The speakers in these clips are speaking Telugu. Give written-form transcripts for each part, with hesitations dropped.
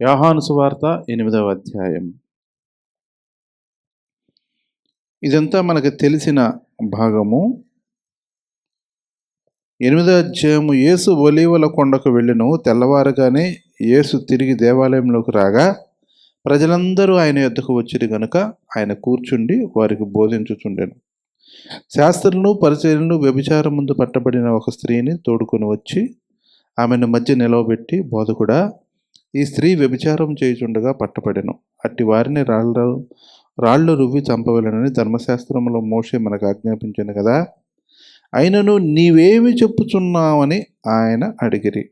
యోహాను సువార్త 8వ అధ్యాయం. ఇదంతా మనకు తెలిసిన భాగము. 8వ అధ్యాయము. యేసు ఒలీవల కొండకు వెళ్ళెను. తెల్లవారుగానే యేసు తిరిగి దేవాలయంలోకి రాగా ప్రజలందరూ ఆయన యొద్దకు వచ్చిరి గనుక ఆయన కూర్చుండి వారికి బోధించుచుండెను. శాస్త్రులను పరిచయులను వ్యభిచారం ముందు పట్టబడిన ఒక స్త్రీని తోడుకొని వచ్చి ఆమెను మధ్య నిలవబెట్టి, బోధకుడా, ఈ స్త్రీ వ్యభిచారం చేయుచుండగా పట్టబడెను. అట్టి వారిని రాళ్ళు రువ్వి చంపవలెనని ధర్మశాస్త్రంలో మోషే మనకు ఆజ్ఞాపించాను కదా, అయినను నీవేమి చెప్పుచున్నావని ఆయన అడిగిరి.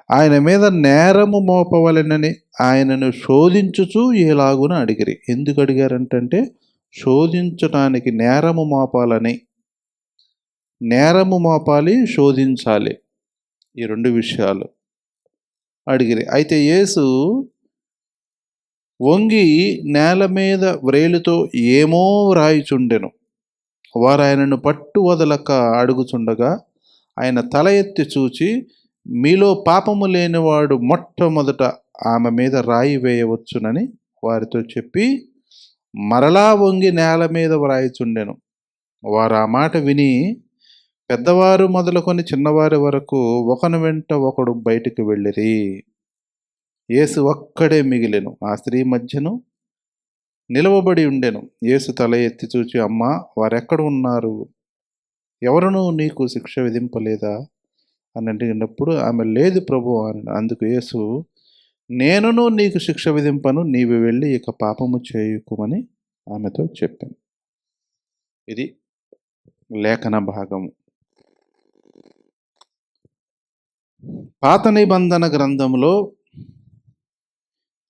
ఆయన మీద నేరము మోపవలెనని ఆయనను శోధించుచు ఎలాగున అడిగిరి. ఎందుకు అడిగారంటే శోధించటానికి, నేరము మోపాలని. నేరము మోపాలి, శోధించాలి, ఈ రెండు విషయాలు అడిగిరి. అయితే యేసు వంగి నేల మీద వ్రేలుతో ఏమో వ్రాయిచుండెను. వారు ఆయనను పట్టు వదలక అడుగుచుండగా ఆయన తల ఎత్తి చూచి, మీలో పాపము లేనివాడు మొట్టమొదట ఆమె మీద రాయి వేయవచ్చునని వారితో చెప్పి మరలా వంగి నేల మీద వ్రాయిచుండెను. వారు ఆ మాట విని పెద్దవారు మొదలుకొని చిన్నవారి వరకు ఒకని వెంట ఒకడు బయటికి వెళ్ళిరి. యేసు ఒక్కడే మిగిలెను. ఆ స్త్రీ మధ్యను నిలవబడి ఉండెను. యేసు తల ఎత్తి చూచి, అమ్మా, వారెక్కడ ఉన్నారు? ఎవరునూ నీకు శిక్ష విధింపలేదా అని అడిగినప్పుడు ఆమె, లేదు ప్రభు అని. అందుకు యేసు, నేనును నీకు శిక్ష విధింపను, నీవు వెళ్ళి ఇక పాపము చేయుకుమని ఆమెతో చెప్పాను. ఇది లేఖన భాగము. పాత నిబంధన గ్రంథంలో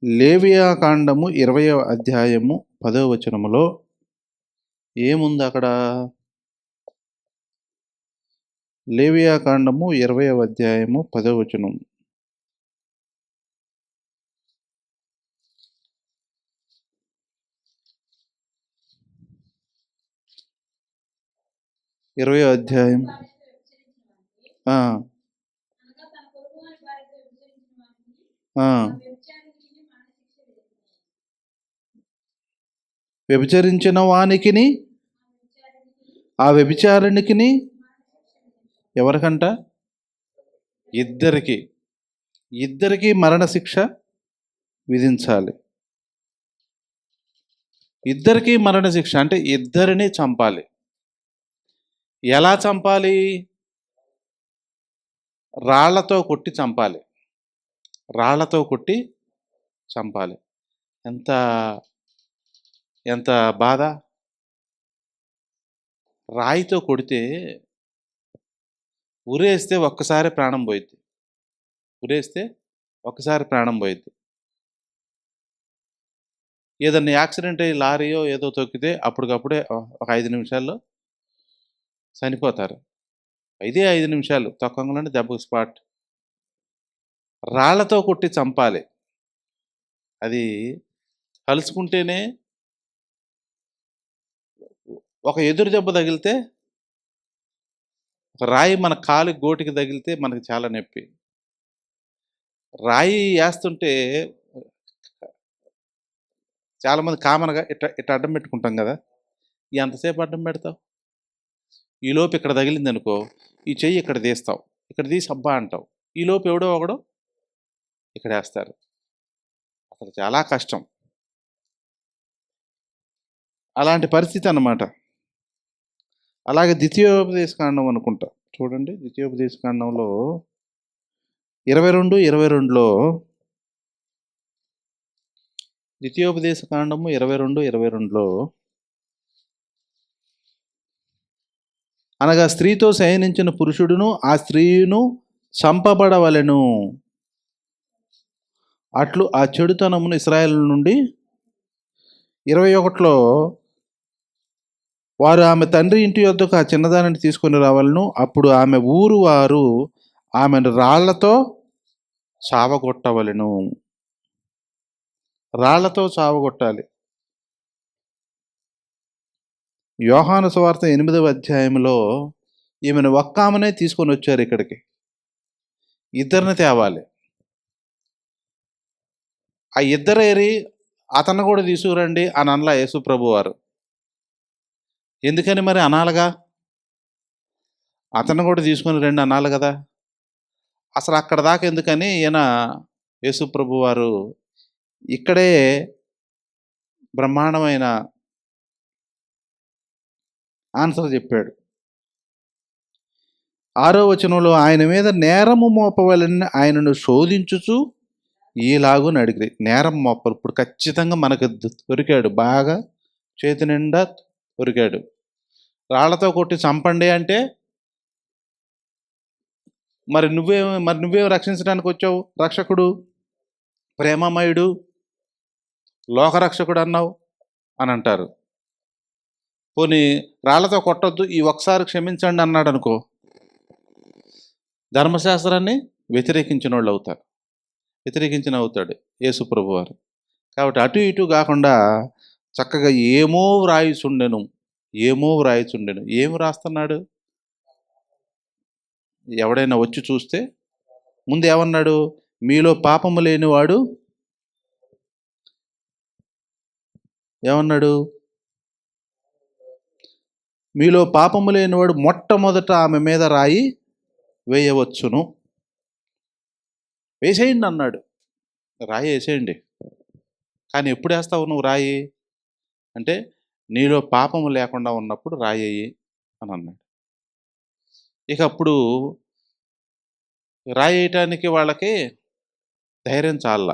లేవియాకాండము 20వ అధ్యాయము 10వ వచనములో ఏముంది అక్కడ? లేవియాకాండము 20వ అధ్యాయము 10వ వచనం. ఇరవై అధ్యాయం వ్యభిచరించిన వానికిని ఆ వ్యభిచారిణికిని, ఎవరికంట? ఇద్దరికి మరణశిక్ష విధించాలి. ఇద్దరికి మరణశిక్ష అంటే ఇద్దరిని చంపాలి. ఎలా చంపాలి? రాళ్లతో కొట్టి చంపాలి. రాళ్లతో కొట్టి చంపాలి. ఎంత బాధ! రాయితో కొడితే ఉరేస్తే ఒక్కసారి ప్రాణం పోయిద్ది. ఏదన్నా యాక్సిడెంట్ అయ్యి లారీయో ఏదో తొక్కితే అప్పటికప్పుడే ఒక 5 నిమిషాల్లో చనిపోతారు. 5 నిమిషాలు తొక్కంగానే దెబ్బకు స్పాట్. రాళ్లతో కొట్టి చంపాలి. అది కలుసుకుంటేనే, ఒక ఎదురు దెబ్బ తగిలితే, ఒక రాయి మన కాలు గోటికి తగిలితే మనకి చాలా నొప్పి. రాయి వేస్తుంటే చాలామంది కామన్గా ఇట్ట అడ్డం పెట్టుకుంటాం కదా. ఎంతసేపు అడ్డం పెడతావు? ఈలోపు ఇక్కడ తగిలింది అనుకో, ఈ చెయ్యి ఇక్కడ తీస్తావు, ఇక్కడ తీసి అబ్బా అంటావు. ఈలోపు ఎవడో ఒకడు ఇక్కడ వేస్తారు. అసలు చాలా కష్టం. అలాంటి పరిస్థితి అన్నమాట. అలాగే ద్వితీయోపదేశకాండం అనుకుంటా, చూడండి. ద్వితీయోపదేశకాండంలో 22:22లో, ద్వితీయోపదేశకాండము 22:22లో, అనగా స్త్రీతో శయనించిన పురుషుడును ఆ స్త్రీను చంపబడవలెను, అట్లు ఆ చెడుతనమును ఇశ్రాయేలు నుండి. 21లో, వారు ఆమె తండ్రి ఇంటి యొద్దకు ఆ చిన్నదానిని తీసుకొని రావాలను, అప్పుడు ఆమె ఊరు వారు ఆమెను రాళ్లతో చావగొట్టవలెను. రాళ్లతో చావగొట్టాలి. యోహాను సువార్త 8వ అధ్యాయంలో ఈమెను ఒక్క ఆమెనే తీసుకొని వచ్చారు ఇక్కడికి. ఇద్దరిని తేవాలి. ఆ ఇద్దరేరి అతన్ని కూడా తీసుకురండి అని అనలా యేసు ప్రభు వారు. ఎందుకని మరి అనాలిగా? అతన్ని కూడా తీసుకొని రండి అనాలి కదా! అసలు అక్కడ దాకా ఎందుకని ఈయన యేసు ప్రభు వారు ఇక్కడే బ్రహ్మాండమైన ఆన్సర్ చెప్పాడు. 6వ వచనంలో ఆయన మీద నేరము మోపవలెనని ఆయనను శోధించుచు ఈలాగున అడిగిరి. నేరం మోపరు. ఇప్పుడు ఖచ్చితంగా మనకు దొరికాడు, బాగా చేతి నిండా దొరికాడు. రాళ్లతో కొట్టి చంపండి అంటే మరి నువ్వేం రక్షించడానికి వచ్చావు? రక్షకుడు, ప్రేమమయుడు, లోకరక్షకుడు అన్నావు అని అంటారు. పోనీ రాళ్లతో కొట్టొద్దు, ఈ ఒకసారి క్షమించండి అన్నాడు అనుకో, ధర్మశాస్త్రాన్ని వ్యతిరేకించిన వాళ్ళు అవుతారు, అవుతాడు యేసు ప్రభు వారు. కాబట్టి అటు ఇటు కాకుండా చక్కగా ఏమో వ్రాయిచుండెను. ఏం రాస్తున్నాడు? ఎవడైనా వచ్చి చూస్తే ముందు ఏమన్నాడు? మీలో పాపము లేనివాడు ఏమన్నాడు? మీలో పాపము లేనివాడు మొట్టమొదట ఆమె మీద రాయి వేయవచ్చును. వేసేయండి అన్నాడు. రాయి వేసేయండి. కానీ ఎప్పుడు వేస్తావు నువ్వు రాయి అంటే, నీలో పాపము లేకుండా ఉన్నప్పుడు రాయి అని అన్నాడు. ఇక అప్పుడు రాయేయటానికి వాళ్ళకి ధైర్యం చాల.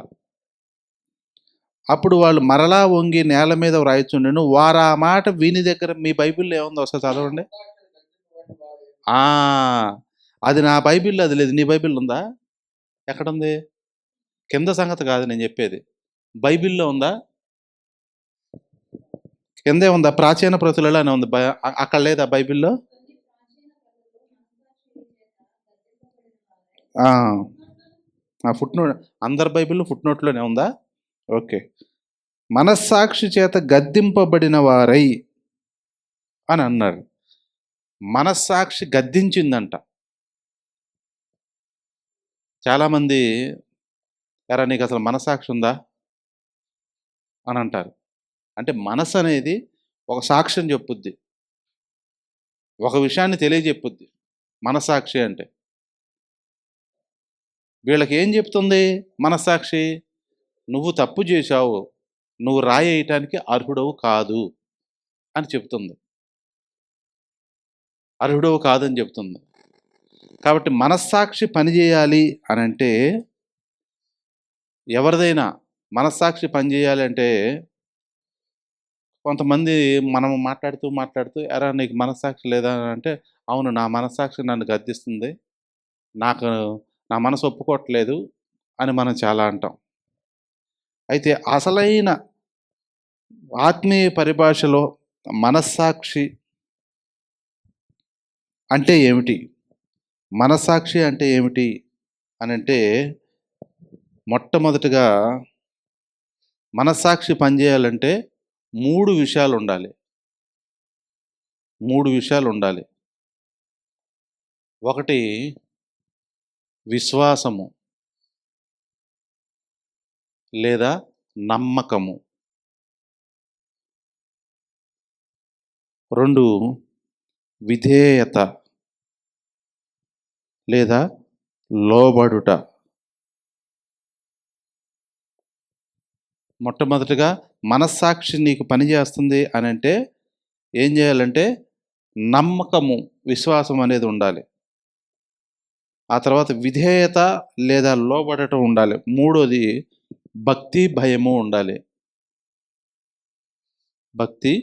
అప్పుడు వాళ్ళు మరలా వంగి నేల మీద వ్రాయిచుండెను. వారు ఆ మాట విని దగ్గర, మీ బైబిల్లో ఏముందో ఒకసారి చదవండి. అది నా బైబిల్లో అది లేదు. నీ బైబిల్లో ఉందా? ఎక్కడుంది? కింద సంగతి కాదు నేను చెప్పేది, బైబిల్లో ఉందా? కిందే ఉందా? ప్రాచీన ప్రతులలోనే ఉంది, అక్కడ లేదా బైబిల్లో? ఆ ఫుట్నోట్ అందరి బైబిల్లో ఫుట్నోట్లోనే ఉందా? ఓకే. మనస్సాక్షి చేత గద్దింపబడిన వారై అని అన్నారు. మనస్సాక్షి గద్దించిందంట. చాలామంది, ఎరా నీకు అసలు మనస్సాక్షి ఉందా అని అంటారు. అంటే మనసు అనేది ఒక సాక్ష్యం చెప్పుద్ది, ఒక విషయాన్ని తెలియజెప్పుద్ది మనస్సాక్షి అంటే. వీళ్ళకి ఏం చెప్తుంది మనస్సాక్షి? నువ్వు తప్పు చేశావు, నువ్వు రాయేయటానికి అర్హుడవు కాదు అని చెప్తుంది. అర్హుడవు కాదని చెప్తుంది. కాబట్టి మనస్సాక్షి పనిచేయాలి అని అంటే, ఎవరిదైనా మనస్సాక్షి పనిచేయాలి అంటే, కొంతమంది మనం మాట్లాడుతూ ఎరా నీకు మనస్సాక్షి లేదా అని అంటే, అవును నా మనస్సాక్షి నన్ను గద్దిస్తుంది, నా మనసు ఒప్పుకోవట్లేదు అని మనం చాలా అంటాం. అయితే అసలైన ఆత్మీయ పరిభాషలో మనస్సాక్షి అంటే ఏమిటి? మనస్సాక్షి అంటే ఏమిటి అని అంటే, మొట్టమొదటిగా మనస్సాక్షి పనిచేయాలంటే 3 విషయాలు ఉండాలి. 3 విషయాలు ఉండాలి. ఒకటి విశ్వాసము లేదా నమ్మకము. 2 విధేయత లేదా లోబడుట. మొట్టమొదటిగా మనస్సాక్షి నీకు పనిచేస్తుంది అని అంటే ఏం చేయాలంటే నమ్మకము, విశ్వాసం అనేది ఉండాలి. ఆ తర్వాత విధేయత లేదా లోబడటం ఉండాలి. 3వది భక్తి, భయము ఉండాలి. భక్తి,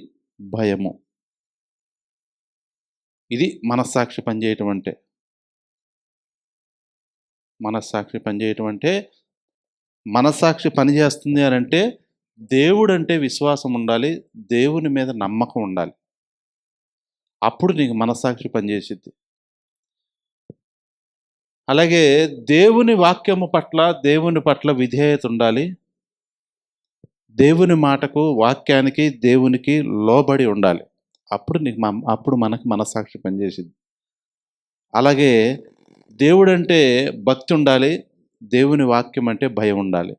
భయము. ఇది మనస్సాక్షి పనిచేయటం అంటే. మనస్సాక్షి పనిచేయటం అంటే, మనస్సాక్షి పనిచేస్తుంది అని అంటే దేవుడంటే విశ్వాసం ఉండాలి, దేవుని మీద నమ్మకం ఉండాలి. అప్పుడు నీకు మనస్సాక్షి పనిచేసిద్ది. అలాగే దేవుని వాక్యము పట్ల, దేవుని పట్ల విధేయత ఉండాలి. దేవుని మాటకు, వాక్యానికి, దేవునికి లోబడి ఉండాలి. అప్పుడు మనకు మనస్సాక్షి పనిచేసిద్ది. అలాగే దేవుడంటే భక్తి ఉండాలి, దేవుని వాక్యం అంటే భయం ఉండాలి.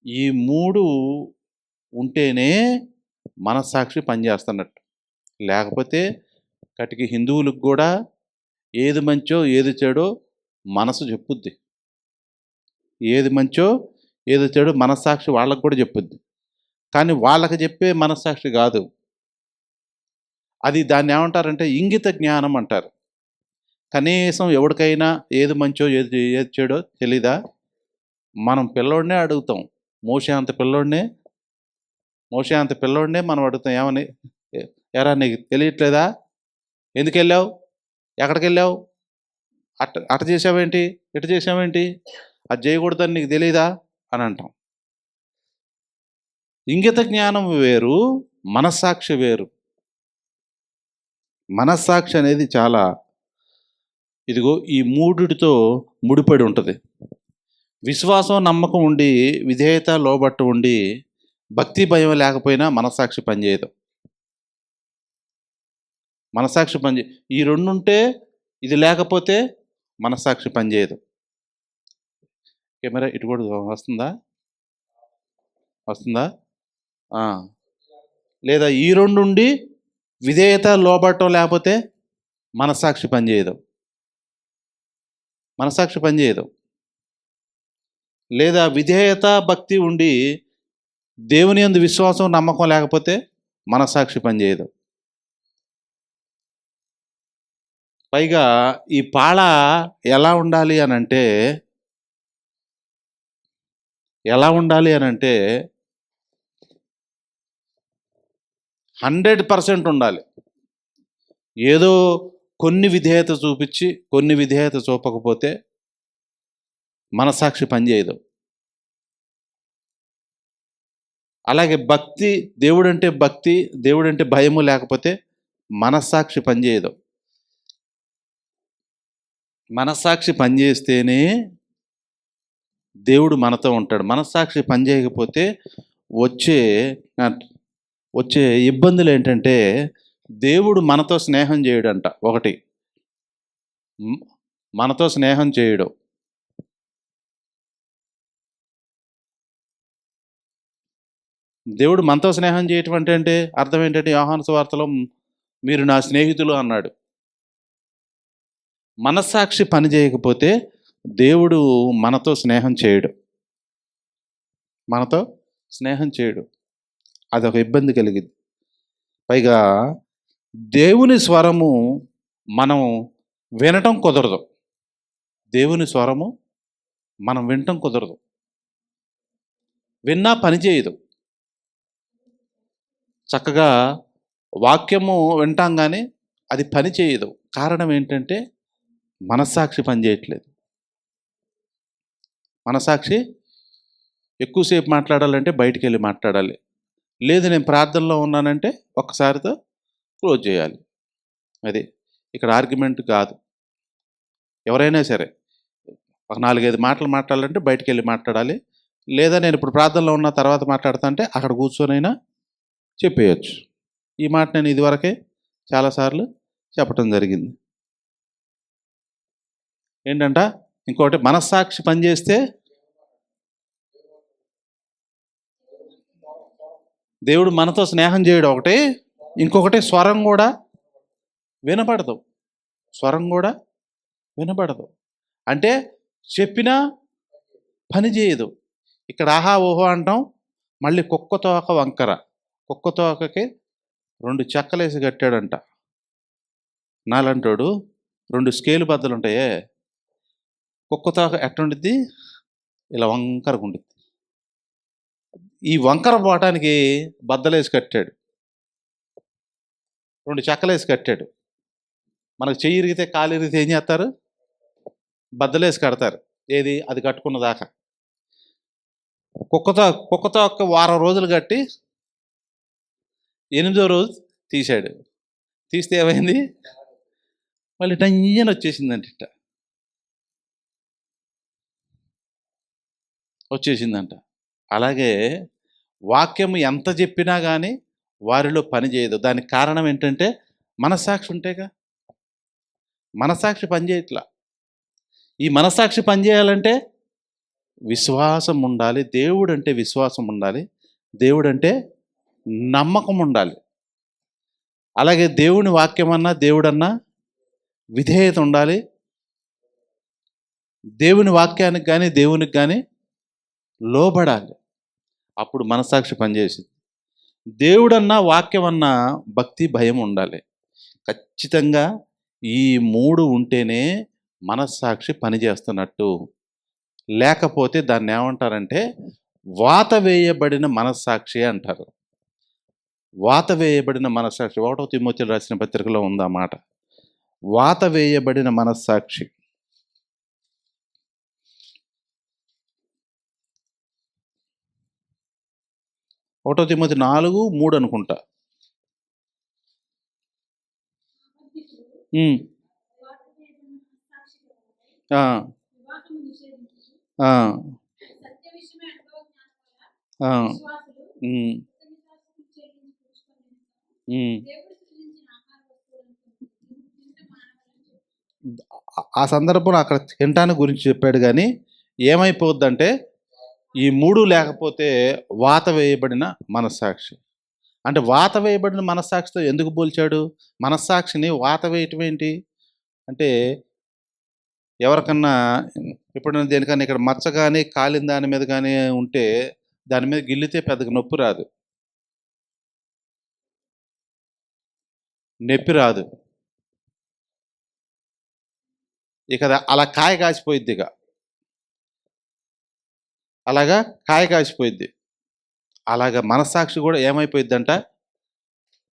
ఈ 3 ఉంటేనే మనస్సాక్షి పనిచేస్తున్నట్టు. లేకపోతే కటికి హిందువులకు కూడా ఏది మంచో ఏది చెడో మనసు చెప్పుద్ది. ఏది మంచో ఏది చెడో మనస్సాక్షి వాళ్ళకు కూడా చెప్పుద్ది. కానీ వాళ్ళకి చెప్పే మనస్సాక్షి కాదు. అది దాన్ని ఏమంటారంటే ఇంగిత జ్ఞానం అంటారు. కనీసం ఎవడికైనా ఏది మంచో ఏది ఏది చెడో తెలీదా? మనం పిల్లోడినే అడుగుతాం. మోషే అంత పిల్లోడినే మనం అడుగుతాం ఏమని? "ఏరా నీకు తెలియట్లేదా? ఎందుకెళ్ళావు? ఎక్కడికెళ్ళావు? అట చేసావేంటి? ఇట చేసావేంటి? అది చేయకూడదని నీకు తెలీదా?" అని అంటాం. ఇంగిత జ్ఞానం వేరు, మనస్సాక్షి వేరు. మనస్సాక్షి అనేది చాలా ఇదిగో ఈ మూడిటితో ముడిపడి ఉంటుంది. విశ్వాసం, నమ్మకం ఉండి, విధేయత, లోబట్టు ఉండి, భక్తి భయం లేకపోయినా మనస్సాక్షి పనిచేయదు. మనస్సాక్షి ఈ 2 ఉంటే, ఇది లేకపోతే మనస్సాక్షి పనిచేయదు. కెమెరా ఇటు కూడా వస్తుందా? లేదా ఈ 2 ఉండి విధేయత, లోబట్టం లేకపోతే మనస్సాక్షి పనిచేయదు. లేదా విధేయత, భక్తి ఉండి దేవుని యందు విశ్వాసం, నమ్మకం లేకపోతే మనస్సాక్షి పనిచేయదు. పైగా ఈ పాళ ఎలా ఉండాలి అనంటే 100% ఉండాలి. ఏదో కొన్ని విధేయత చూపించి కొన్ని విధేయత చూపకపోతే మనస్సాక్షి పనిచేయదు. అలాగే భక్తి, దేవుడంటే భయము లేకపోతే మనస్సాక్షి పనిచేయదు. మనస్సాక్షి పనిచేస్తేనే దేవుడు మనతో ఉంటాడు. మనస్సాక్షి పనిచేయకపోతే వచ్చే ఇబ్బందులు ఏంటంటే దేవుడు మనతో స్నేహం చేయడంట. ఒకటి, మనతో స్నేహం చేయడం. దేవుడు మనతో స్నేహం చేయటం అంటే అర్థం ఏంటంటే యోహాను సువార్తలో మీరు నా స్నేహితులు అన్నాడు. మనస్సాక్షి పని చేయకపోతే దేవుడు మనతో స్నేహం చేయడు. అదొక ఇబ్బంది కలిగింది. పైగా దేవుని స్వరము మనం వినటం కుదరదు. విన్నా పని చేయదు. చక్కగా వాక్యము వింటాం కానీ అది పని చేయదు. కారణం ఏంటంటే మనస్సాక్షి పనిచేయట్లేదు. మనస్సాక్షి ఎక్కువసేపు మాట్లాడాలంటే బయటికి వెళ్ళి మాట్లాడాలి. లేదు నేను ప్రార్థనలో ఉన్నానంటే ఒక్కసారితో క్లోజ్ చేయాలి. అది ఇక్కడ ఆర్గ్యుమెంట్ కాదు. ఎవరైనా సరే ఒక 4-5 మాటలు మాట్లాడాలంటే బయటికి వెళ్ళి మాట్లాడాలి. లేదా నేను ఇప్పుడు ప్రార్థనలో ఉన్న తర్వాత మాట్లాడతా అంటే అక్కడ కూర్చొనైనా చెప్పేయచ్చు. ఈ మాట నేను ఇదివరకే చాలాసార్లు చెప్పటం జరిగింది. ఏంటంట ఇంకోటి, మనస్సాక్షి పనిచేస్తే దేవుడు మనతో స్నేహం చేయడం ఒకటి, ఇంకొకటి స్వరం కూడా వినపడదు. అంటే చెప్పినా పని చేయదు. ఇక్కడ ఆహా ఓహో అంటాం, మళ్ళీ కుక్కతోక వంకర. కుక్కతోకకి 2 చెక్కలేసి కట్టాడంట. నాలంటోడు 2 స్కేలు బద్దలు ఉంటాయే, కుక్కతోక ఎట్టుండిద్ది, ఇలా వంకరగా ఉండిద్ది. ఈ వంకర పోవటానికి బద్దలేసి కట్టాడు, 2 చెక్కలేసి కట్టాడు. మనకు చెయ్యి ఇరిగితే కాలు ఇరిగితే ఏం చేస్తారు? బద్దలేసి కడతారు. ఏది అది కట్టుకున్న దాకా. కుక్కతో ఒక్క వారం రోజులు కట్టి 8వ రోజు తీశాడు. తీస్తే ఏమైంది? మళ్ళీ టంజని వచ్చేసిందంట. అలాగే వాక్యం ఎంత చెప్పినా కానీ వారిలో పని చేయదు. దానికి కారణం ఏంటంటే మనస్సాక్షి ఉంటేగా. మనస్సాక్షి పనిచేయట్లా. ఈ మనస్సాక్షి పనిచేయాలంటే విశ్వాసం ఉండాలి. దేవుడంటే విశ్వాసం ఉండాలి. దేవుడంటే నమ్మకం ఉండాలి. అలాగే దేవుని వాక్యమన్నా, దేవుడన్నా విధేయత ఉండాలి. దేవుని వాక్యానికి కానీ, దేవునికి కానీ లోబడాలి. అప్పుడు మనస్సాక్షి పనిచేసింది. దేవుడన్నా, వాక్యమన్నా భక్తి, భయం ఉండాలి. ఖచ్చితంగా ఈ 3 ఉంటేనే మనస్సాక్షి పనిచేస్తున్నట్టు. లేకపోతే దాన్ని ఏమంటారంటే వాత వేయబడిన మనస్సాక్షి అంటారు. వాత వేయబడిన మనస్సాక్షి 1 తిమోతిలో రాసిన పత్రికలో ఉంది ఆ మాట. వాత వేయబడిన మనస్సాక్షి. ఒకటో తిమోతి 4:3 అనుకుంటా. ఆ, ఆ, ఆ, ఆ సందర్భంలో అక్కడ తినటానికి గురించి చెప్పాడు. కానీ ఏమైపోద్దంటే ఈ 3 లేకపోతే వాత వేయబడిన మనస్సాక్షి. అంటే వాత వేయబడిన మనస్సాక్షితో ఎందుకు పోల్చాడు? మనస్సాక్షిని వాత వేయటం ఏంటి అంటే, ఎవరికన్నా ఎప్పుడైనా దేనికన్నా ఇక్కడ మచ్చ కానీ, కాలిన దాని మీద కానీ ఉంటే దాని మీద గిల్లితే పెద్దగా నొప్పి రాదు, నొప్పి రాదు. ఇక అలా కాయ కాసిపోయిద్ది. అలాగా కాయ కాసిపోయిద్ది. అలాగా మనస్సాక్షి కూడా ఏమైపోయిద్దంట?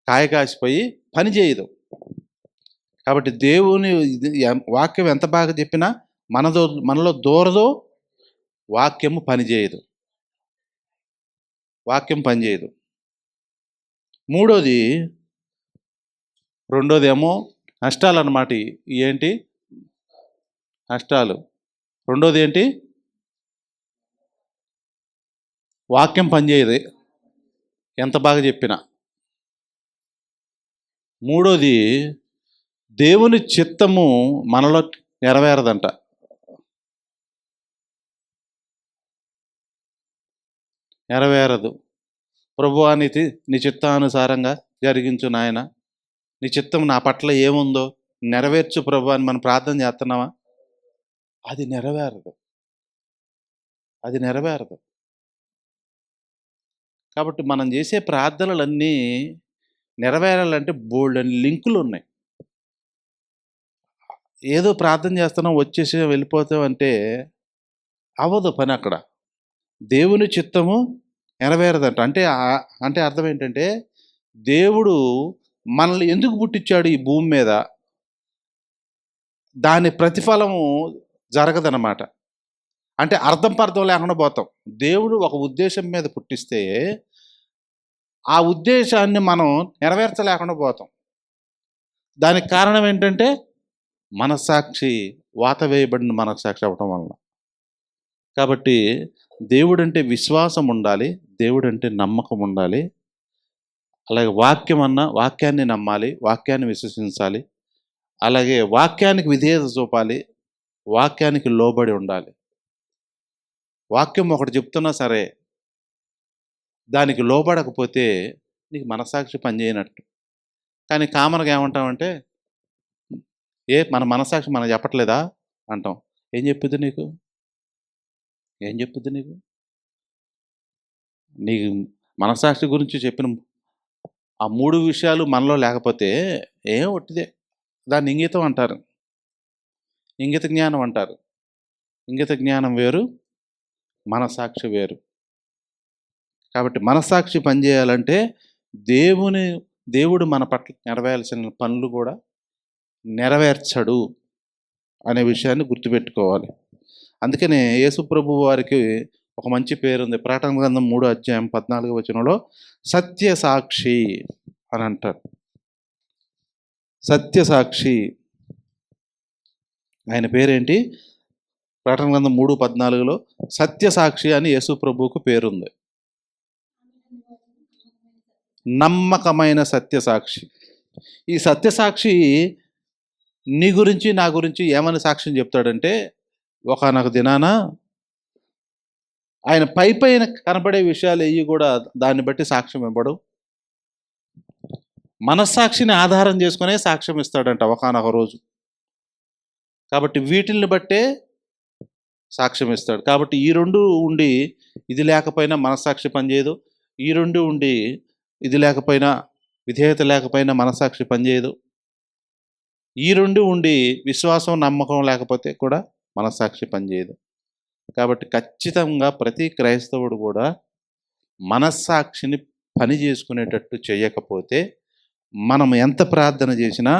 కాయ కాసిపోయి పని చేయదు. కాబట్టి దేవుని వాక్యం ఎంత బాగా చెప్పినా మనలో దూరదో వాక్యము పనిచేయదు. వాక్యం పనిచేయదు. రెండోదేమో నష్టాలు అన్నమాట. ఏంటి నష్టాలు? రెండోది ఏంటి? వాక్యం పనిచేయదు ఎంత బాగా చెప్పినా. మూడోది దేవుని చిత్తము మనలో నెరవేరదంట. నెరవేరదు. ప్రభువా నీ చిత్తానుసారంగా జరిగించు నాయన, నీ చిత్తం నా పట్ల ఏముందో నెరవేర్చు ప్రభు అని మనం ప్రార్థన చేస్తున్నావా? అది నెరవేరదు. అది నెరవేరదు. కాబట్టి మనం చేసే ప్రార్థనలన్నీ నెరవేరాలంటే బోల్డని లింకులు ఉన్నాయి. ఏదో ప్రార్థన చేస్తున్నాం వచ్చేసి వెళ్ళిపోతాం అంటే అవ్వదు పని. అక్కడ దేవుని చిత్తము నెరవేరదంట. అంటే అర్థం ఏంటంటే, దేవుడు మనల్ని ఎందుకు పుట్టించాడు ఈ భూమి మీద, దాని ప్రతిఫలము జరగదన్నమాట. అంటే అర్థం పర్థం లేకుండా పోతాం. దేవుడు ఒక ఉద్దేశం మీద పుట్టిస్తే ఆ ఉద్దేశాన్ని మనం నెరవేర్చలేకుండా పోతాం. దానికి కారణం ఏంటంటే మనస్సాక్షి, వాత వేయబడిన మనస్సాక్షి అవ్వటం వలన. కాబట్టి దేవుడంటే విశ్వాసం ఉండాలి, దేవుడంటే నమ్మకం ఉండాలి. అలాగే వాక్యాన్ని నమ్మాలి, వాక్యాన్ని విశ్వసించాలి. అలాగే వాక్యానికి విధేయత చూపాలి, వాక్యానికి లోబడి ఉండాలి. వాక్యం ఒకటి చెప్తున్నా సరే దానికి లోబడకపోతే నీకు మనస్సాక్షి పనిచేయనట్టు. కానీ కామన్గా ఏమంటామంటే, మన మనస్సాక్షి మనం చెప్పట్లేదా అంటాం. ఏం చెప్పుద్ది నీకు? నీకు మనస్సాక్షి గురించి చెప్పిన ఆ 3 విషయాలు మనలో లేకపోతే ఏం ఒట్టిదే. దాన్ని ఇంగితం అంటారు, ఇంగిత జ్ఞానం అంటారు. ఇంగిత జ్ఞానం వేరు, మనస్సాక్షి వేరు. కాబట్టి మనస్సాక్షి పనిచేయాలంటే దేవుడు మన పట్ల నెరవేర్చాల్సిన పనులు కూడా నెరవేర్చడు అనే విషయాన్ని గుర్తుపెట్టుకోవాలి. అందుకనే యేసుప్రభు వారికి ఒక మంచి పేరుంది. ప్రకటన గ్రంథం 3:14 సత్యసాక్షి అని అంటారు. సత్యసాక్షి ఆయన పేరేంటి? ప్రకటన గ్రంథం 3:14 సత్యసాక్షి అని యేసుప్రభువుకు పేరుంది. నమ్మకమైన సత్యసాక్షి. ఈ సత్యసాక్షి నీ గురించి నా గురించి ఏమని సాక్ష్యం చెప్తాడంటే, ఒకానొక దినాన ఆయన పైన కనబడే విషయాలు ఏవి కూడా దాన్ని బట్టి సాక్ష్యం ఇవ్వడు. మనస్సాక్షిని ఆధారం చేసుకునే సాక్ష్యం ఇస్తాడంట ఒకానొక రోజు. కాబట్టి వీటిల్ని బట్టే సాక్ష్యం ఇస్తాడు. కాబట్టి ఈ రెండు ఉండి ఇది లేకపోయినా మనస్సాక్షి పనిచేయదు. ఈ రెండు ఉండి ఇది లేకపోయినా, విధేయత లేకపోయినా మనస్సాక్షి పనిచేయదు. ఈ రెండు ఉండి విశ్వాసం, నమ్మకం లేకపోతే కూడా మనస్సాక్షి పనిచేయదు. కాబట్టి ఖచ్చితంగా ప్రతి క్రైస్తవుడు కూడా మనస్సాక్షిని పని చేసుకునేటట్టు చేయకపోతే మనం ఎంత ప్రార్థన చేసినా,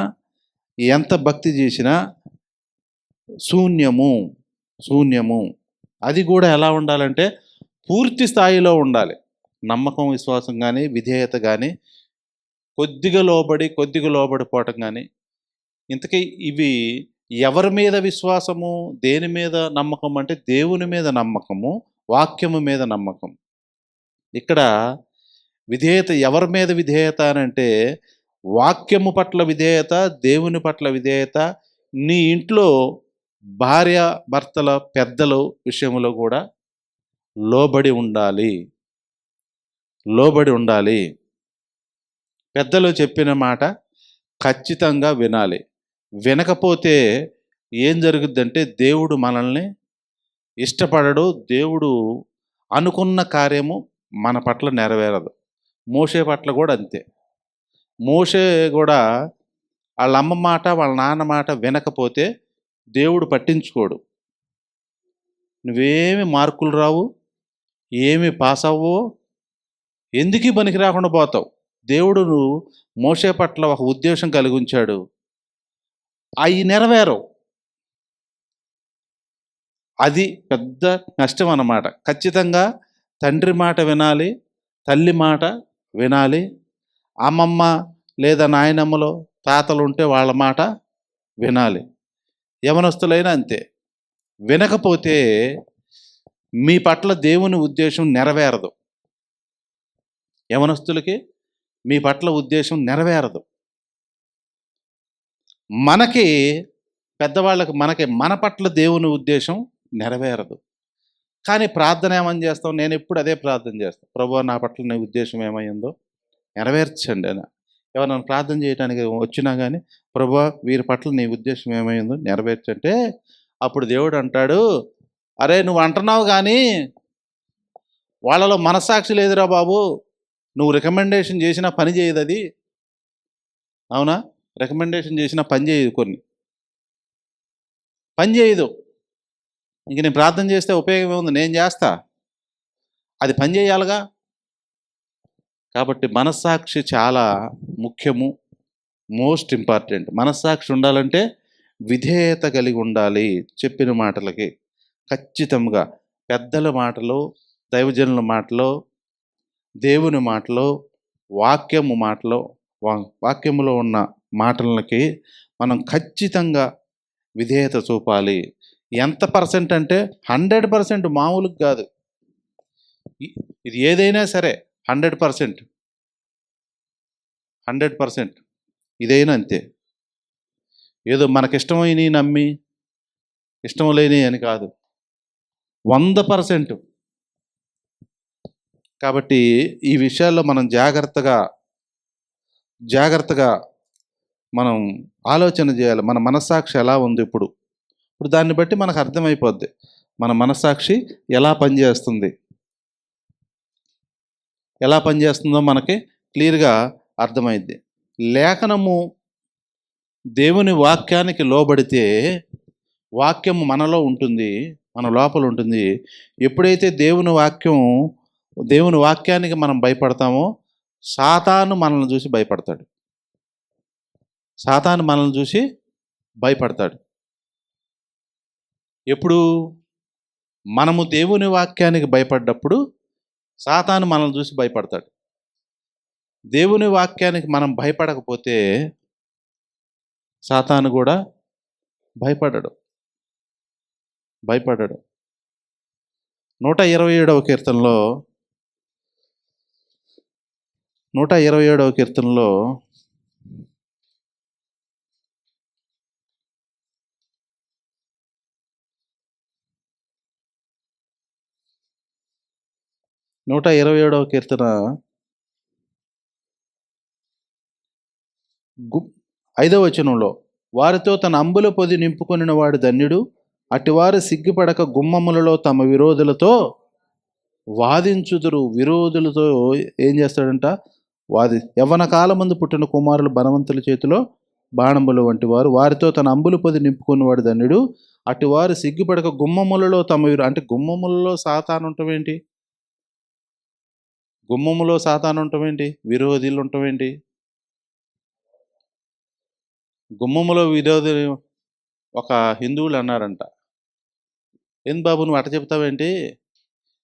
ఎంత భక్తి చేసినా శూన్యము. అది కూడా ఎలా ఉండాలంటే పూర్తి స్థాయిలో ఉండాలి. నమ్మకం, విశ్వాసం కానీ, విధేయత కానీ, కొద్దిగా లోబడిపోవటం కానీ. ఇంతకీ ఇవి ఎవరి మీద విశ్వాసము, దేని మీద నమ్మకం అంటే దేవుని మీద నమ్మకము, వాక్యము మీద నమ్మకం. ఇక్కడ విధేయత ఎవరి మీద విధేయత అని అంటే వాక్యము పట్ల విధేయత, దేవుని పట్ల విధేయత, నీ ఇంట్లో భార్య భర్తల పెద్దల విషయంలో కూడా లోబడి ఉండాలి. పెద్దలు చెప్పిన మాట ఖచ్చితంగా వినాలి. వినకపోతే ఏం జరుగుద్దంటే దేవుడు మనల్ని ఇష్టపడడు. దేవుడు అనుకున్న కార్యము మన పట్ల నెరవేరదు. మోషే పట్ల కూడా అంతే. మోషే కూడా వాళ్ళ అమ్మ మాట, వాళ్ళ నాన్న మాట వినకపోతే దేవుడు పట్టించుకోడు. నువ్వేమి మార్కులు రావు, ఏమి పాస్ అవ్వవు, ఎందుకీ పనికి రాకుండా పోతావు. దేవుడు మోషే పట్ల ఒక ఉద్దేశం కలిగి ఉంచాడు. అవి నెరవేరవు. అది పెద్ద నష్టం అన్నమాట. ఖచ్చితంగా తండ్రి మాట వినాలి, తల్లి మాట వినాలి. అమ్మమ్మ లేదా నాయనమ్మలో తాతలు ఉంటే వాళ్ళ మాట వినాలి. యవనస్తులైనా అంతే. వినకపోతే మీ పట్ల దేవుని ఉద్దేశం నెరవేరదు. యవనస్తులకి మీ పట్ల ఉద్దేశం నెరవేరదు. మనకి పెద్దవాళ్ళకి మన పట్ల దేవుని ఉద్దేశం నెరవేరదు. కానీ ప్రార్థన ఏమని చేస్తాం? నేను ఎప్పుడు అదే ప్రార్థన చేస్తాను. ప్రభువా, నా పట్ల నీ ఉద్దేశం ఏమైందో నెరవేర్చండి అని. ఎవరైనా ప్రార్థన చేయడానికి వచ్చినా కానీ, ప్రభువా, వీరి పట్ల నీ ఉద్దేశం ఏమైందో నెరవేర్చంటే అప్పుడు దేవుడు అంటాడు, అరే నువ్వు అంటున్నావు కానీ వాళ్ళలో మనస్సాక్షి లేదురా బాబు. నువ్వు రికమెండేషన్ చేసినా పని చేయదు అది. అవునా? రికమెండేషన్ చేసినా పని చేయదు, పని చేయదు. ఇంక నేను ప్రార్థన చేస్తే ఉపయోగం ఏముంది? నేను చేస్తా, అది పని చేయాలిగా. కాబట్టి మనస్సాక్షి చాలా ముఖ్యము, మోస్ట్ ఇంపార్టెంట్. మనస్సాక్షి ఉండాలంటే విధేయత కలిగి ఉండాలి. చెప్పిన మాటలకి ఖచ్చితంగా పెద్దల మాటలు, దైవజనుల మాటలు, దేవుని మాటలు, వాక్యములో ఉన్న మాటలకి మనం ఖచ్చితంగా విధేయత చూపాలి. ఎంత పర్సెంట్ అంటే 100%, మామూలుగా కాదు. ఇది ఏదైనా సరే 100%. ఇదైనా అంతే. ఏదో మనకిష్టమైనవి నమ్మి ఇష్టం లేని అని కాదు, 100%. కాబట్టి ఈ విషయాల్లో మనం జాగ్రత్తగా మనం ఆలోచన చేయాలి. మన మనస్సాక్షి ఎలా ఉంది ఇప్పుడు దాన్ని బట్టి మనకు అర్థమైపోద్ది మన మనస్సాక్షి ఎలా పనిచేస్తుందో మనకి క్లియర్గా అర్థమైద్ది. లేఖనము దేవుని వాక్యానికి లోబడితే వాక్యము మనలో ఉంటుంది, మన లోపల ఉంటుంది. ఎప్పుడైతే దేవుని వాక్యానికి మనం భయపడతామో సాతాను మనల్ని చూసి భయపడతాడు. ఎప్పుడు మనము దేవుని వాక్యానికి భయపడ్డప్పుడు సాతాను మనల్ని చూసి భయపడతాడు. దేవుని వాక్యానికి మనం భయపడకపోతే సాతాను కూడా భయపడడు. 127వ కీర్తనలో 127వ కీర్తన 5వ వచనంలో, వారితో తన అంబుల పొది నింపుకొనిన వాడు ధన్యుడు, అటివారు సిగ్గుపడక గుమ్మములలో తమ విరోధులతో వాదించుదురు. విరోధులతో ఏం చేస్తాడంట? యవ్వన కాలమందు పుట్టిన కుమారులు బలవంతుల చేతిలో బాణములు వంటి వారు, వారితో తన అంబుల పొది నింపుకున్నవాడు ధన్యుడు, అటివారు సిగ్గుపడక గుమ్మములలో అంటే గుమ్మములలో సాతాను ఉంటామేంటి? గుమ్మములో సాతాను ఉంటామేంటి? విరోధులు ఉంటామేంటి? గుమ్మములో విరోధులు ఒక హిందువులు అన్నారంట, ఏంది బాబు నువ్వు అట చెప్తావేంటి?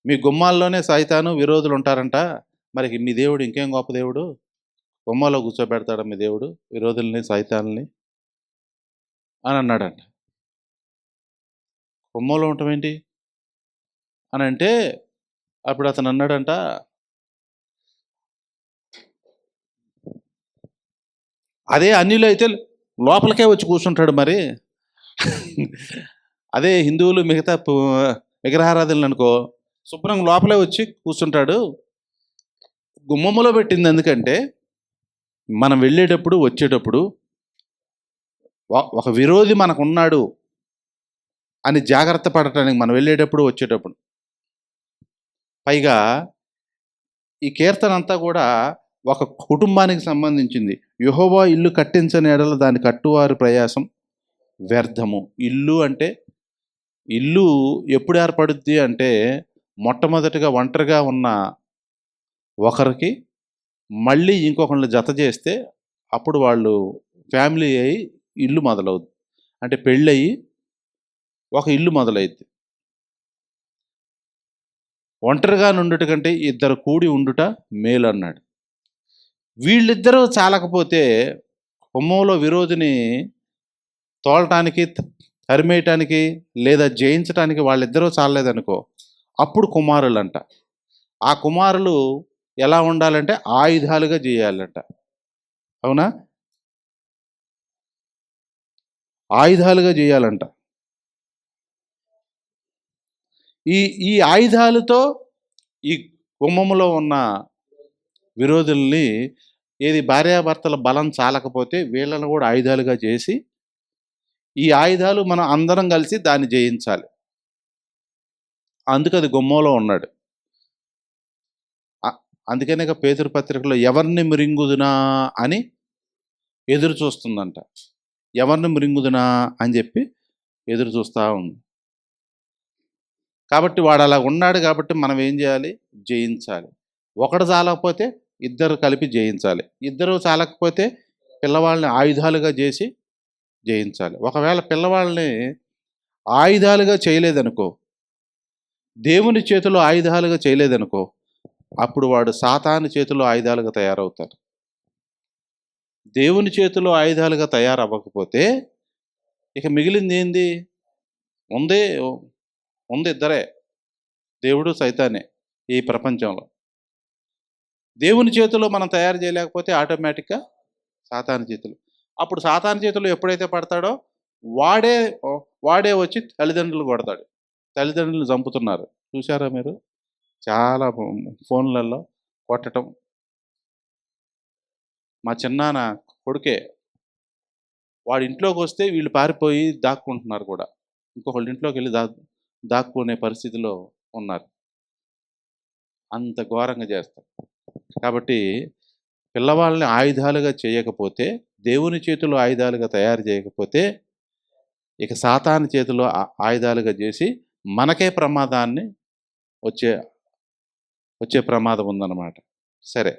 మీ గుమ్మాల్లోనే సైతాను విరోధులు ఉంటారంట, మరి మీ దేవుడు ఇంకేం గొప్ప దేవుడు? గుమ్మాలో కూర్చోబెడతాడా మీ దేవుడు విరోధుల్ని, సైతాన్ని అని అన్నాడంట. గుమ్మంలో ఉంటామేంటి అని అంటే, అప్పుడు అతను అన్నాడంట, అదే అన్యులు అయితే లోపలికే వచ్చి కూర్చుంటాడు మరి. అదే హిందువులు మిగతా విగ్రహారాధనలు అనుకో, శుభ్రంగా లోపలే వచ్చి కూర్చుంటాడు. గుమ్మములో పెట్టింది ఎందుకంటే, మనం వెళ్ళేటప్పుడు వచ్చేటప్పుడు ఒక విరోధి మనకు ఉన్నాడు అని జాగ్రత్త పడటానికి, మనం వెళ్ళేటప్పుడు వచ్చేటప్పుడు. పైగా ఈ కీర్తన అంతా కూడా ఒక కుటుంబానికి సంబంధించింది. యెహోవా ఇల్లు కట్టించని ఎడల దాని కట్టువారి ప్రయాసం వ్యర్థము. ఇల్లు అంటే, ఇల్లు ఎప్పుడు ఏర్పడుద్ది అంటే, మొట్టమొదటిగా ఒంటరిగా ఉన్న ఒకరికి మళ్ళీ ఇంకొకరిని జత చేస్తే అప్పుడు వాళ్ళు ఫ్యామిలీ అయ్యి ఇల్లు మొదలవుద్ది. అంటే పెళ్ళయి ఒక ఇల్లు మొదలైద్ది. ఒంటరిగా నుండుట కంటే ఇద్దరు కూడి ఉండుట మేలు అన్నాడు. వీళ్ళిద్దరూ చాలకపోతే కుమ్మంలో విరోధిని తోలటానికి, తరిమేయటానికి లేదా జయించటానికి వాళ్ళిద్దరూ చాలలేదనుకో, అప్పుడు కుమారులంట. ఆ కుమారులు ఎలా ఉండాలంటే ఆయుధాలుగా చేయాలంట. అవునా? ఆయుధాలుగా చేయాలంట. ఈ ఆయుధాలతో ఈ కుమ్మములో ఉన్న విరోధుల్ని, ఏది భార్యాభర్తల బలం చాలకపోతే వీళ్ళను కూడా ఆయుధాలుగా చేసి, ఈ ఆయుధాలు మనం అందరం కలిసి దాన్ని జయించాలి. అందుకు అది గుమ్మంలో ఉన్నాడు. అందుకనే పేతురు పత్రికలో ఎవరిని మృంగుదునా అని ఎదురు చూస్తుందంట. ఎవరిని మృంగుదునా అని చెప్పి ఎదురు చూస్తూ ఉంది. కాబట్టి వాడు అలా ఉన్నాడు కాబట్టి మనం ఏం చేయాలి? జయించాలి. ఒకడు చాలకపోతే ఇద్దరు కలిపి జయించాలి. ఇద్దరు చాలకపోతే పిల్లవాళ్ళని ఆయుధాలుగా చేసి జయించాలి. ఒకవేళ పిల్లవాళ్ళని ఆయుధాలుగా చేయలేదనుకో, దేవుని చేతిలో ఆయుధాలుగా చేయలేదనుకో, అప్పుడు వాడు సాతాను చేతిలో ఆయుధాలుగా తయారవుతారు. దేవుని చేతిలో ఆయుధాలుగా తయారవ్వకపోతే ఇక మిగిలింది ఏంది? ఉంది ఇద్దరే, దేవుడు సైతానే ఈ ప్రపంచంలో. దేవుని చేతిలో మనం తయారు చేయలేకపోతే ఆటోమేటిక్గా సాతాను చేతులు. అప్పుడు సాతాను చేతులు ఎప్పుడైతే పడతాడో వాడే వచ్చి తల్లిదండ్రులు కొడతాడు. తల్లిదండ్రులు చంపుతున్నారు, చూసారా మీరు? చాలా ఫోన్లలో కొట్టడం. మా చిన్నాన్న కొడుకే, వాడి ఇంట్లోకి వస్తే వీళ్ళు పారిపోయి దాక్కుంటున్నారు కూడా. ఇంకొకళ్ళ ఇంట్లోకి వెళ్ళి దాక్కునే పరిస్థితిలో ఉన్నారు. అంత ఘోరంగా చేస్తారు. కాబట్టి పిల్లవాళ్ళని ఆయుధాలుగా చేయకపోతే, దేవుని చేతిలో ఆయుధాలుగా తయారు చేయకపోతే, ఇక సాతాను చేతిలో ఆయుధాలుగా చేసి మనకే ప్రమాదాన్ని వచ్చే ప్రమాదం ఉందన్నమాట. సరే,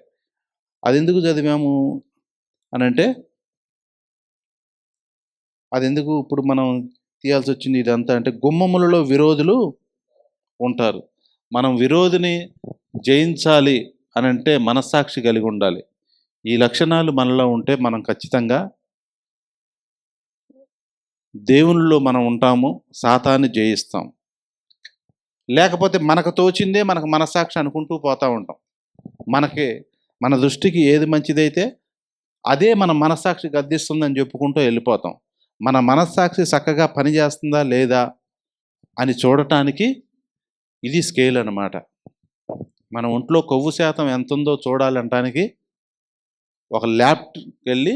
అది ఎందుకు చదివాము అనంటే, అది ఎందుకు ఇప్పుడు మనం తీయాల్సి వచ్చింది ఇదంతా అంటే, గుమ్మములలో విరోధులు ఉంటారు. మనం విరోధిని జయించాలి అనంటే మనస్సాక్షి కలిగి ఉండాలి. ఈ లక్షణాలు మనలో ఉంటే మనం ఖచ్చితంగా దేవునిలో మనం ఉంటాము, సాతాన్ని జయిస్తాం. లేకపోతే మనకు తోచిందే మనకు మనస్సాక్షి అనుకుంటూ పోతూ ఉంటాం. మన దృష్టికి ఏది మంచిదైతే అదే మన మనస్సాక్షి గద్దిస్తుందని చెప్పుకుంటూ వెళ్ళిపోతాం. మన మనస్సాక్షి చక్కగా పనిచేస్తుందా లేదా అని చూడటానికి ఇది స్కేల్ అన్నమాట. మన ఒంట్లో కొవ్వు శాతం ఎంత ఉందో చూడాలంటానికి ఒక ల్యాబ్కి వెళ్ళి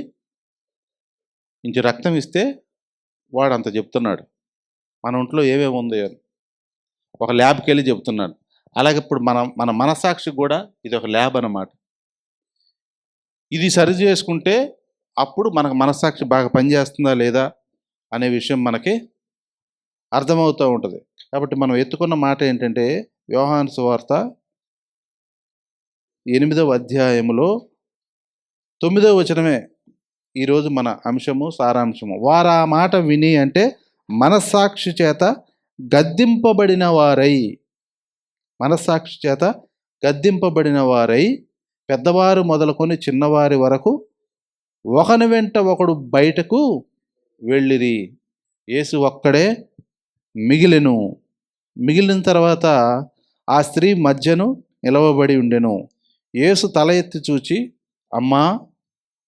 ఇంచు రక్తం ఇస్తే వాడు అంత చెప్తున్నాడు మన ఒంట్లో ఏమేమి ఉంది అని. ఒక ల్యాబ్కి వెళ్ళి చెప్తున్నాడు. అలాగే ఇప్పుడు మన మనస్సాక్షికి కూడా ఇది ఒక ల్యాబ్ అన్నమాట. ఇది సరి చేసుకుంటే అప్పుడు మనకు మనస్సాక్షి బాగా పనిచేస్తుందా లేదా అనే విషయం మనకి అర్థమవుతూ ఉంటుంది. కాబట్టి మనం ఎత్తుకున్న మాట ఏంటంటే యోహాను సువార్త 8వ అధ్యాయములో 9వ వచనమే ఈరోజు మన అంశము, సారాంశము. వారు ఆ మాట విని అంటే మనస్సాక్షి చేత గద్దింపబడిన వారై, మనస్సాక్షి చేత గద్దింపబడిన వారై పెద్దవారు మొదలుకొని చిన్నవారి వరకు ఒకని వెంట ఒకడు బయటకు వెళ్ళిరి. యేసు ఒక్కడే మిగిలెను. మిగిలిన తర్వాత ఆ స్త్రీ మధ్యను నిలవబడి ఉండెను. యేసు తల ఎత్తి చూచి, అమ్మా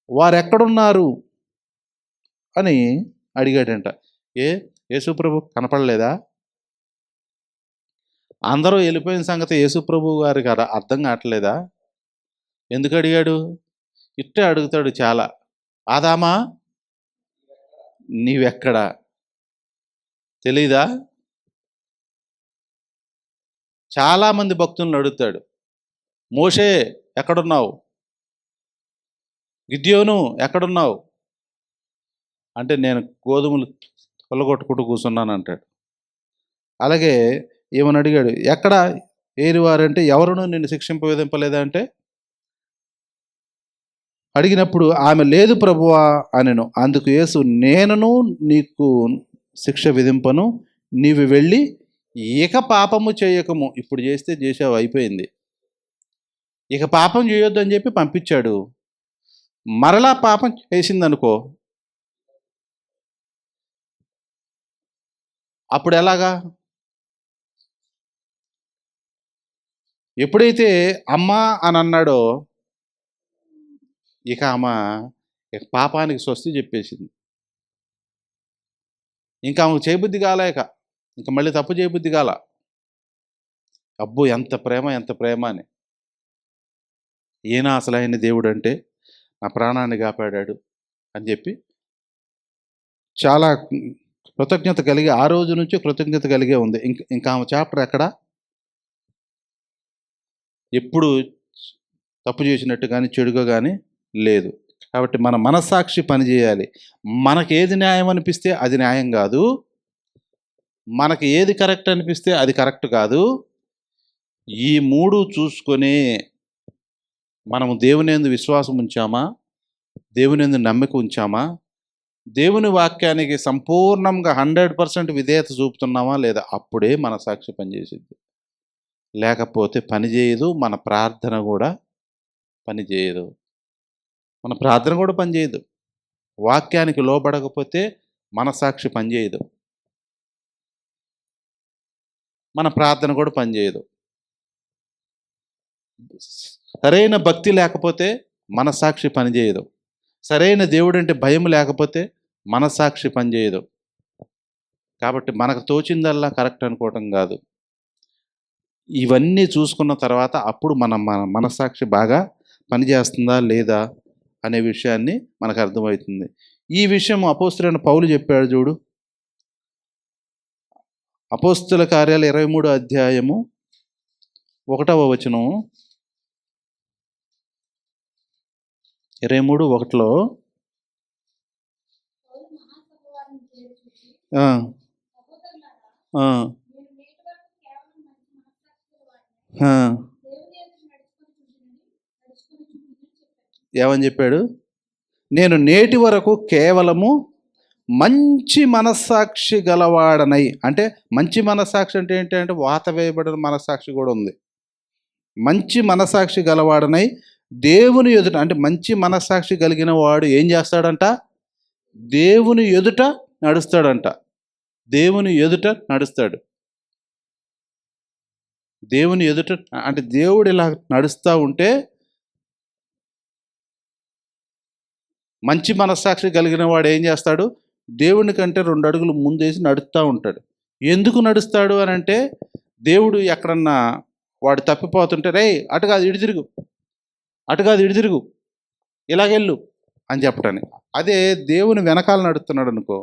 వారెక్కడున్నారు అని అడిగాడంట. యేసు ప్రభు కనపడలేదా? అందరూ వెళ్ళిపోయిన సంగతి యేసు ప్రభు గారికి అర్థం కావట్లేదా? ఎందుకు అడిగాడు? ఇట్టే అడుగుతాడు చాలా. ఆదామా నీవెక్కడా తెలీదా? చాలామంది భక్తులను అడుగుతాడు. మోషే ఎక్కడున్నావు? గిద్యోను ఎక్కడున్నావు అంటే నేను గోధుమలు కొల్లగొట్టుకుంటూ కూర్చున్నాను అంటాడు. అలాగే ఏమని అడిగాడు, ఎక్కడ ఏరివారంటే ఎవరునూ నిన్ను విధింపలేదా అంటే అడిగినప్పుడు ఆమె లేదు ప్రభువా అనెను. అందుకు యేసు, నేనును నీకు శిక్ష విధింపను, నీవు వెళ్ళి ఇక పాపము చేయకము. ఇప్పుడు చేస్తే చేసావు, అయిపోయింది, ఇక పాపం చేయొద్దు అని చెప్పి పంపించాడు. మరలా పాపం చేసిందనుకో, అప్పుడు ఎలాగా? ఎప్పుడైతే అమ్మా అని అన్నాడో ఇక ఆమె పాపానికి స్వస్తి చెప్పేసింది. ఇంకా ఆమెకు చేయబుద్ధి కాలేక ఇంకా మళ్ళీ తప్పు చేయబుద్ధి కాల. అబ్బో ఎంత ప్రేమ, ఎంత ప్రేమ అని. ఈయన అసలైన దేవుడు అంటే నా ప్రాణాన్ని కాపాడాడు అని చెప్పి చాలా కృతజ్ఞత కలిగి ఆ రోజు నుంచి కృతజ్ఞత కలిగే ఉంది. ఇంకా ఆమె చాప్టర్ ఎక్కడ ఎప్పుడు తప్పు చేసినట్టు కానీ చెడుగా కానీ లేదు. కాబట్టి మన మనస్సాక్షి పనిచేయాలి. మనకి ఏది న్యాయం అనిపిస్తే అది న్యాయం కాదు, మనకి ఏది కరెక్ట్ అనిపిస్తే అది కరెక్ట్ కాదు. ఈ మూడు చూసుకొని మనము దేవుని యందు విశ్వాసం ఉంచామా, దేవుని యందు నమ్మిక ఉంచామా, దేవుని వాక్యానికి సంపూర్ణంగా 100% విధేయత చూపుతున్నామా లేదా, అప్పుడే మన సాక్షి పనిచేసిద్ది. లేకపోతే పనిచేయదు. మన ప్రార్థన కూడా పనిచేయదు. మన ప్రార్థన కూడా పనిచేయదు. వాక్యానికి లోబడకపోతే మన సాక్షి పనిచేయదు, మన ప్రార్థన కూడా పనిచేయదు. సరైన భక్తి లేకపోతే మనస్సాక్షి పనిచేయదు. సరైన దేవుడు అంటే భయం లేకపోతే మనస్సాక్షి పనిచేయదు. కాబట్టి మనకు తోచిందల్లా కరెక్ట్ అనుకోవటం కాదు. ఇవన్నీ చూసుకున్న తర్వాత అప్పుడు మన మనస్సాక్షి బాగా పనిచేస్తుందా లేదా అనే విషయాన్ని మనకు అర్థమవుతుంది. ఈ విషయం అపోస్తలుడైన పౌలు చెప్పాడు చూడు. అపోస్తల కార్యాలు 23వ అధ్యాయము 1వ వచనం, 23:1లో ఏమని చెప్పాడు? నేను నేటి వరకు కేవలము మంచి మనస్సాక్షి గలవాడనై. అంటే మంచి మనస్సాక్షి అంటే ఏంటంటే వాత వేయబడిన మనస్సాక్షి కూడా ఉంది. మంచి మనస్సాక్షి గలవాడనై దేవుని ఎదుట, అంటే మంచి మనస్సాక్షి కలిగిన వాడు ఏం చేస్తాడంట? దేవుని ఎదుట నడుస్తాడంట. దేవుని ఎదుట నడుస్తాడు. దేవుని ఎదుట అంటే దేవుడు ఇలా నడుస్తూ ఉంటే మంచి మనస్సాక్షి కలిగిన వాడు ఏం చేస్తాడు? దేవుని కంటే 2 అడుగులు ముందేసి నడుస్తూ ఉంటాడు. ఎందుకు నడుస్తాడు అని అంటే దేవుడు ఎక్కడన్నా వాడు తప్పిపోతుంటే, రే అటు కాదు ఇటు తిరుగు, అటు కాదు ఇటు తిరుగు, ఇలాగెళ్ళు అని చెప్పటానికి. అదే దేవుని వెనకాల నడుస్తున్నాడు అనుకో,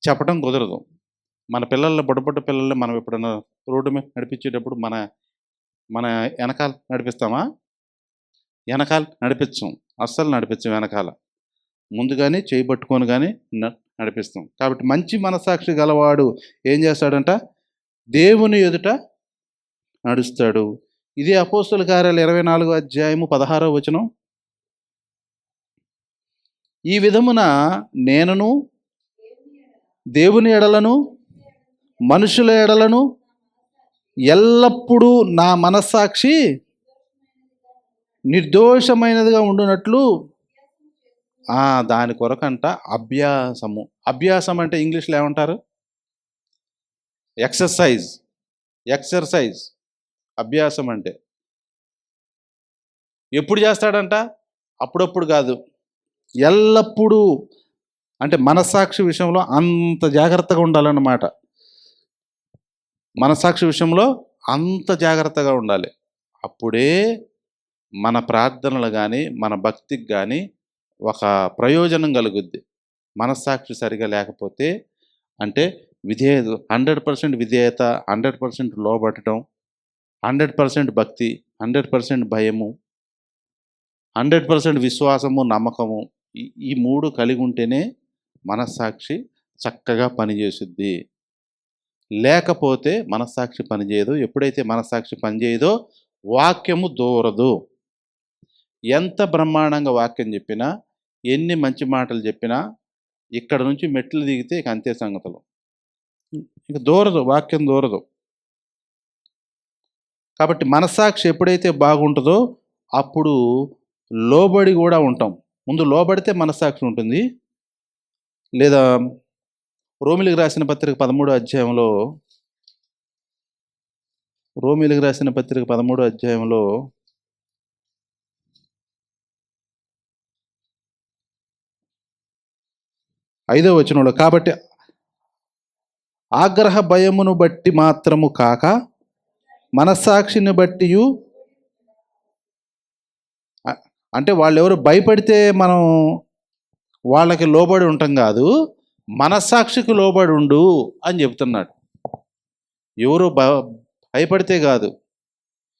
చెప్పడం కుదరదు. మన పిల్లల్ని, బుడ్డ పిల్లల్ని మనం ఎప్పుడన్నా రోడ్డు మీద నడిపించేటప్పుడు మన మన వెనకాల నడిపిస్తామా? వెనకాల నడిపించం, అస్సలు నడిపించం. వెనకాల ముందు కానీ చేయబట్టుకొని కానీ నడిపిస్తాం. కాబట్టి మంచి మనసాక్షి గలవాడు ఏం చేస్తాడంట? దేవుని ఎదుట నడుస్తాడు. ఇదే అపోస్తుల కార్యాలు 24వ అధ్యాయము 16వ వచనం. ఈ విధమున నేనును దేవుని ఎడలను మనుషుల ఎడలను ఎల్లప్పుడూ నా మనస్సాక్షి నిర్దోషమైనదిగా ఉండునట్లు దాని కొరకంట అభ్యాసము. అభ్యాసం అంటే ఇంగ్లీష్లో ఏమంటారు? ఎక్సర్సైజ్. అభ్యాసం అంటే ఎప్పుడు చేస్తాడంట? అప్పుడప్పుడు కాదు, ఎల్లప్పుడూ. అంటే మనస్సాక్షి విషయంలో అంత జాగ్రత్తగా ఉండాలన్నమాట. మనస్సాక్షి విషయంలో అంత జాగ్రత్తగా ఉండాలి. అప్పుడే మన ప్రార్థనలు కానీ మన భక్తికి కానీ ఒక ప్రయోజనం కలుగుద్ది. మనస్సాక్షి సరిగా లేకపోతే అంటే 100% విధేయత, 100% లోబడటం, 100% భక్తి, 100% భయము, 100% విశ్వాసము, నమ్మకము, ఈ 3 కలిగి ఉంటేనే మనస్సాక్షి చక్కగా పనిచేస్తుంది. లేకపోతే మనస్సాక్షి పనిచేయదు. ఎప్పుడైతే మనస్సాక్షి పనిచేయదో వాక్యము దూరదు. ఎంత బ్రహ్మాండంగా వాక్యం చెప్పినా, ఎన్ని మంచి మాటలు చెప్పినా, ఇక్కడ నుంచి మెట్లు దిగితే ఇక అంతే సంగతులు. ఇక దూరదు, వాక్యం దూరదు. కాబట్టి మనస్సాక్షి ఎప్పుడైతే బాగుంటుందో అప్పుడు లోబడి కూడా ఉంటాం. ముందు లోబడితే మనస్సాక్షి ఉంటుంది. లేదా రోమిలికి రాసిన పత్రిక 13వ అధ్యాయంలో 5వ వచనంలో, కాబట్టి ఆగ్రహ భయమును బట్టి మాత్రము కాక మనస్సాక్షిని బట్టి, అంటే వాళ్ళు ఎవరు భయపడితే మనం వాళ్ళకి లోబడి ఉంటాం కాదు, మనస్సాక్షికి లోబడి ఉండు అని చెప్తున్నాడు. ఎవరు భయపడితే కాదు.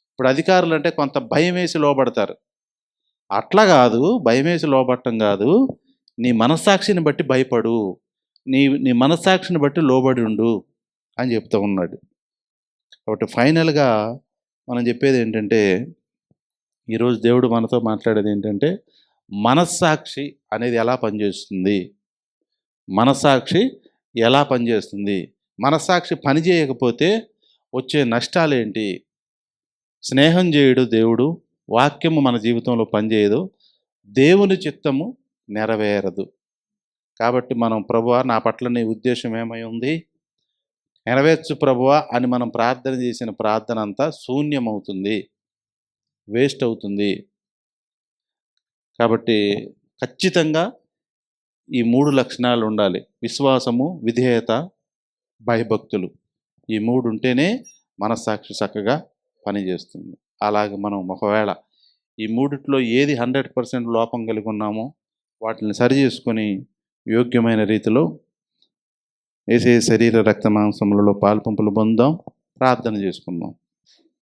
ఇప్పుడు అధికారులు అంటే కొంత భయం వేసి లోబడతారు. అట్లా కాదు, భయం వేసి లోబడటం కాదు. నీ మనస్సాక్షిని బట్టి భయపడు, నీ మనస్సాక్షిని బట్టి లోబడి ఉండు అని చెప్తూ ఉన్నాడు. కాబట్టి ఫైనల్గా మనం చెప్పేది ఏంటంటే, ఈరోజు దేవుడు మనతో మాట్లాడేది ఏంటంటే, మనస్సాక్షి అనేది ఎలా పనిచేస్తుంది, మనస్సాక్షి ఎలా పనిచేస్తుంది, మనస్సాక్షి పని చేయకపోతే వచ్చే నష్టాలేంటి, స్నేహం చేయడు దేవుడు, వాక్యము మన జీవితంలో పనిచేయదు, దేవుని చిత్తము నెరవేరదు. కాబట్టి మనం, ప్రభువా నా పట్ల నీ ఉద్దేశం ఏమై ఉంది, నెరవేర్చు ప్రభువా అని మనం ప్రార్థన చేసిన ప్రార్థన అంతా శూన్యమవుతుంది, వేస్ట్ అవుతుంది. కాబట్టి ఖచ్చితంగా ఈ 3 లక్షణాలు ఉండాలి: విశ్వాసము, విధేయత, భయభక్తులు. ఈ 3 ఉంటేనే మనస్సాక్షి చక్కగా పనిచేస్తుంది. అలాగే మనం ఒకవేళ ఈ 3లో ఏది 100% లోపం కలిగి ఉన్నామో వాటిని సరి చేసుకొని యోగ్యమైన రీతిలో యేసయ్య శరీర రక్త మాంసములలో పాలుపంపులు పొందాం. ప్రార్థన చేసుకుందాం.